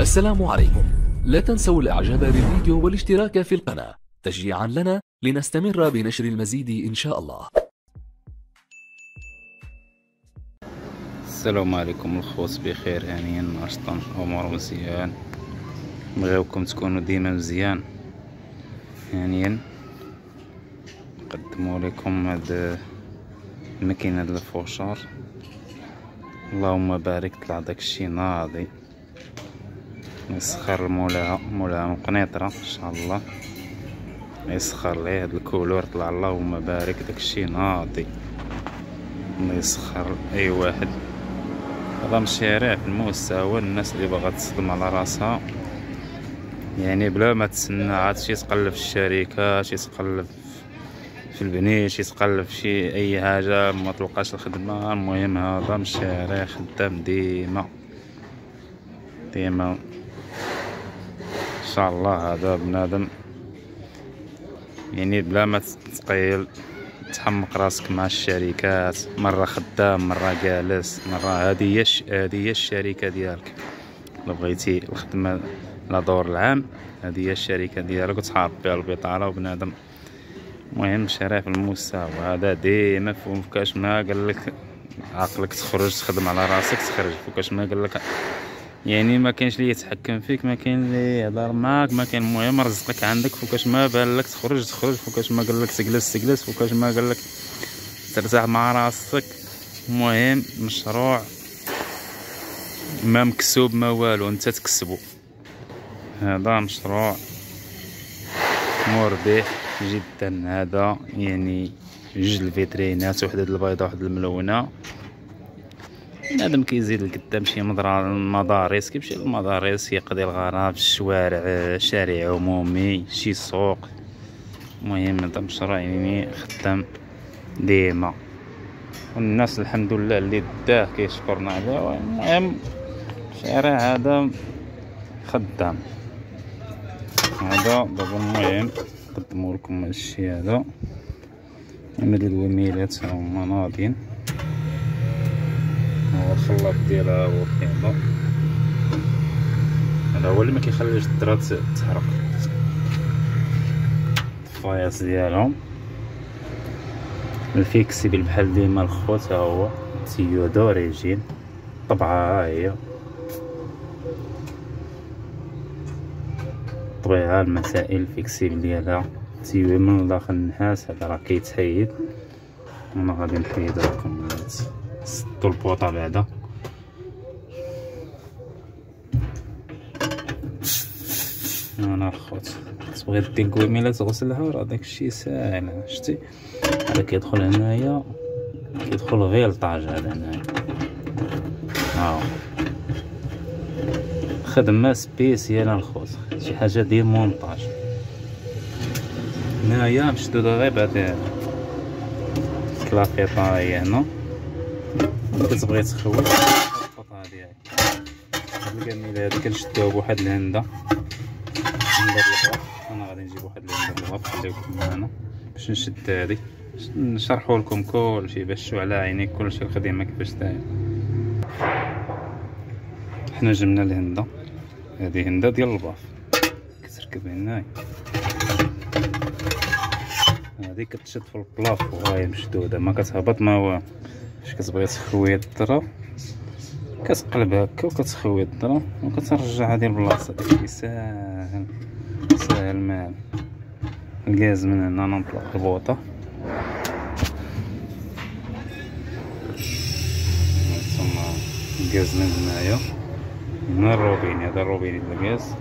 السلام عليكم. لا تنسوا الاعجاب بالفيديو والاشتراك في القناة تشجيعا لنا لنستمر بنشر المزيد ان شاء الله. السلام عليكم الخوت، بخير هانيين ناشطين امور مزيان. نبغيوكم تكونوا ديما مزيان هانيين. نقدموا لكم هاد الماكينه ديال الفوشار، اللهم بارك، طلع داكشي ناضي يسخر مولاها من قنيطره ان شاء الله، يسخر ليه هاد الكولور طلع اللهم بارك، داكشي ناضي الله يسخر اي واحد. هذا مشاريع في المستوى، الناس اللي باغا تصدم على راسها يعني بلا ما تسنى عاد شي تقلب في الشركات، شي تقلب في البنيش، شي تقلب في شي اي حاجه ما تلقاش الخدمه. المهم هذا مشاريع خدام ديما ان شاء الله. هذا بنادم يعني بلا ما تقيل تحمق راسك مع الشركات، مره خدام مره جالس، مره هذه هي الشركه ديالك. الا بغيتي الخدمه لا دور العام هذه هي الشركه ديالك وتحارب بها البطاله وبنادم. المهم شريف في المستوى هذا ديما فوقاش ما قال لك عقلك تخرج تخدم على راسك تخرج، فوقاش ما قال لك يعني ما كاينش اللي يتحكم فيك، ما كاين اللي يهضر معاك، ما كاين. المهم رزقك عندك، فوقاش ما بان لك تخرج، فوقاش ما قال لك تجلس، فوقاش ما قال لك ترتاح مع راسك. المهم مشروع ما مكسوب ما والو، انت تكسبو. هذا مشروع مربح جدا. هذا يعني جوج الفيترينات، وحده البيضاء وحده الملونه. بنادم كيزيد لقدام شي مدارس، كيمشي للمدارس يقضي الغرض في الشوارع، شارع عمومي، شي سوق. المهم هذا مشروع يعني خدام ديما، والناس الحمد لله اللي داه كيشكرنا عليه. المهم الشارع هذا خدام. هذا دابا المهم نقدمو لكم هادشي هذا. هاد الوميلات هما ناضين، هو الخلاط ديالها هو كيما هذا هو اللي ما كيخليش الدرا تحرق. الفاياس ديالهم الفيكسيبل بحال ديما الخوت، ها هو تيو دوريجين، طبعه ها هي طبيعة. المسائل الفيكسيبل ديالها تيوي من الداخل النحاس، هذا راه كيتحيد. انا غادي نحيد لكم سدو البوطه بعدا. انا الخوت تبغي دير كويميله تغسلها راه داكشي ساهل، شتي هذا كيدخل هنايا، كيدخل غير الطاج هذا هنايا. ها خدمه سبيسيال الخوت، شي حاجه ديال مونطاج. هنايا مشدوده غير بعد كلافيطه هي هنا، كتبغي تخوي البوطه ديالك. هاد الكميله هادي كنشدوها بواحد الهنده الغلاف. انا غادي نجيب واحد الهنده الغلاف نخليوكم معنا باش نشد هادي، نشرحوا لكم كلشي باش تشوفوا على عينيك كلشي الخدمه كيفاش داير. حنا جبنا الهنده، هادي هنده ديال الباف كتركب هنايا، هادي كتشد في البلاف وهاهي مشدوده ما كتهبط ما والو. فاش كتبغي تخوي الدرا كتقلب هكا وكتخوي الدرا وكترجعها ديال البلاصه. داكشي ساهل ساهل مال. الغاز من هنا نطلق البوطه، ثم الغاز من هنايا هنا الروبيني، هذا الروبيني ديال الغاز.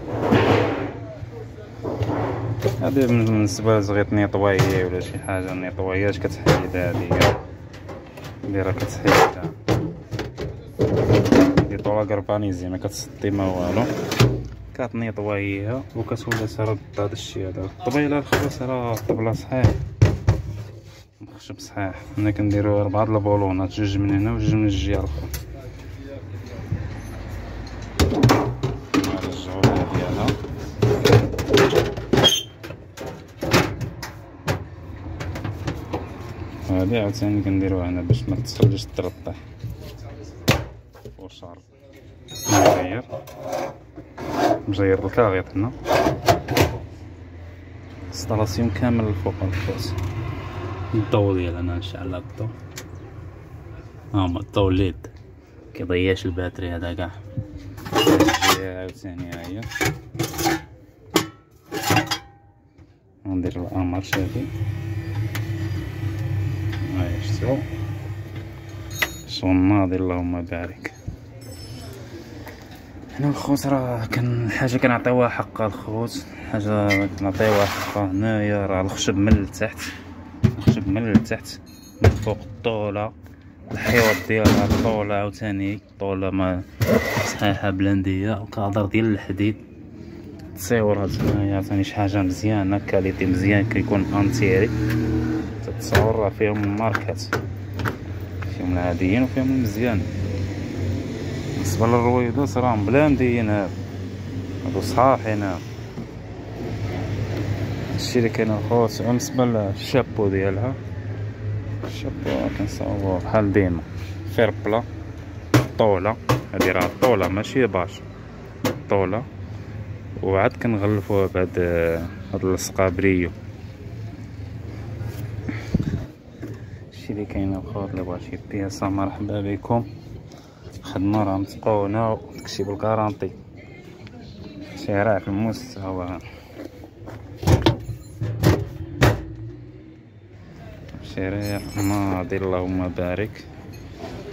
هادي بالنسبه لزغيط نيطوايي ولا شي حاجه نيطواياج كتحيد، هادي اللي راه كتحيدها دي طولا كربانيزي ما كتصدي ما والو، كتنيطوايها وكتولي ترد هذا الشيء هذا. الطبيله الخبز راه الطبله صحيح مخشب صحيح. حنا كنديرو 4 د البولونات، جوج من هنا وجوج من الجهه الاخرى. الجوله ديالها هادي عاوتاني كنديروها هنا باش ما تخرجش الدرا طيح. وشارب نغير مجير الكاغيط هنا، انستالاسيون كامل الفوق الخوت. الضو ديالنا نشعل الضو، هما الضو ليد كيضيعش الباتري هذا كاع. عاوتاني ها هي غندير الامارش هادي، هاهي شتو شغل ناضي اللهم بارك. هنا الخوت راه حاجه كنعطيوها حقها الخوت، حاجه كنعطيوها حقها. هنايا راه الخشب من التحت، الخشب من التحت، من فوق الطوله، الحيوط ديالها الطوله عاوتاني طوله ما صحيحه بلانديه، الكادر ديال الحديد. تصاور هاد هنايا عاوتاني شي حاجه مزيانه، كاليتي مزيان كيكون انتيري. تتصور راه فيهم الماركات، فيهم العاديين وفيهم المزيانين. بالنسبه للرويدوس راهم بلانديين، هادو صحاحين. هادشي اللي كاين الخوت. بالنسبه للشابو ديالها، الشابو كنصاوبو بحال ديما فير بلا، طوله، هادي راه طوله ماشي باش، طوله. وعاد كنغلفوها بهاد هاد اللصقه بريو. هادشي اللي كاين الخوت. اللي بغا شي بياسه مرحبا بكم، خدمه راه متقونه وداكشي بالكارانتي. شارع في المستوى، شارع ناضي اللهم بارك.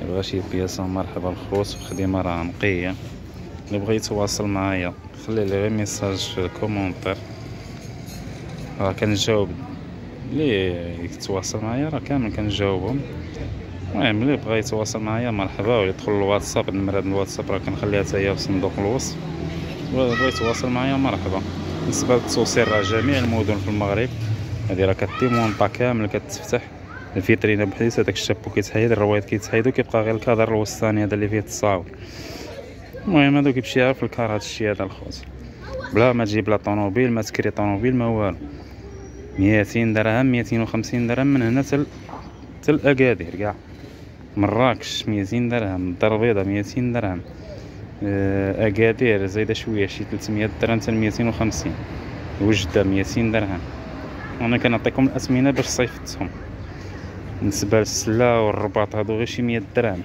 اللي بغا شي بياسه مرحبا الخوت، الخدمه راه نقيه. اللي بغا يتواصل معايا خلي لي غير ميساج في الكومونتير، راه كنجاوب. اللي يتواصل معايا راه كامل كنجاوبهم. المهم اللي بغا يتواصل معايا مرحبا، ويدخل الواتساب. النمره ديال الواتساب راه كنخليها حتى هي في صندوق الوصف، بغا يتواصل معايا مرحبا. بالنسبه للتوصيل راه جميع المدن في المغرب، هادي راه كتيمونطا كامل كتفتح الفيترينا بحديث، هذاك الشابو كيتحيد، الروايد كيتحيدو، كيبقى غير الكادر الوسطاني هذا اللي فيه التصاور. المهم هادو كيمشي في الكار. هادشي هذا الخوت، بلا ما تجيب لا طونوبيل، ما تكري طونوبيل، ما والو. 200 درهم 250 درهم من هنا تل اكادير كاع. مراكش 200 درهم، الدار البيضاء 200 درهم، اكادير زايده شويه شي 300 درهم حتى 250، وجده 200 درهم. انا كنعطيكم الاثمنه باش صيفطتهم. بالنسبه للسله والرباط هادو غير شي 100 درهم،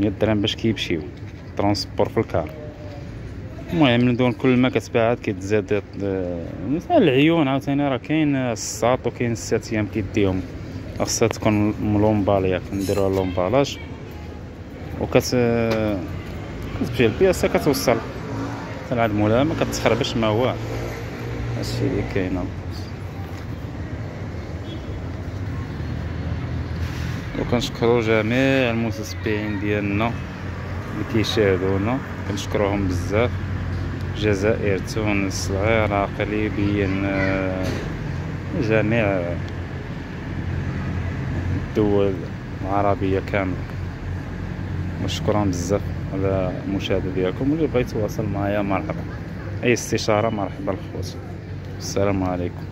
100 درهم باش كيمشيو ترونسبور في الكار. المهم ندون كل ما كتباعد كيتزاد. مثلا العيون عاوتاني راه كاين الساط وكاين الساتيام كيديهم، خاصها تكون ملومباليه، كنديروها لومبالاج كتمشي البياسه كتوصل حتى لعند مولاها، ما كتخربش ما هو. هادشي اللي كاين. وكنشكروا جميع المتتبعين ديالنا اللي كيشاهدونا، كنشكروهم بزاف. الجزائر، تونس، العراق، ليبيا، جميع الدول العربيه كامله، وشكرا بزاف على المشاهده ديالكم. واللي بغى يتواصل معايا مرحبا، اي استشاره مرحبا الخوت. السلام عليكم.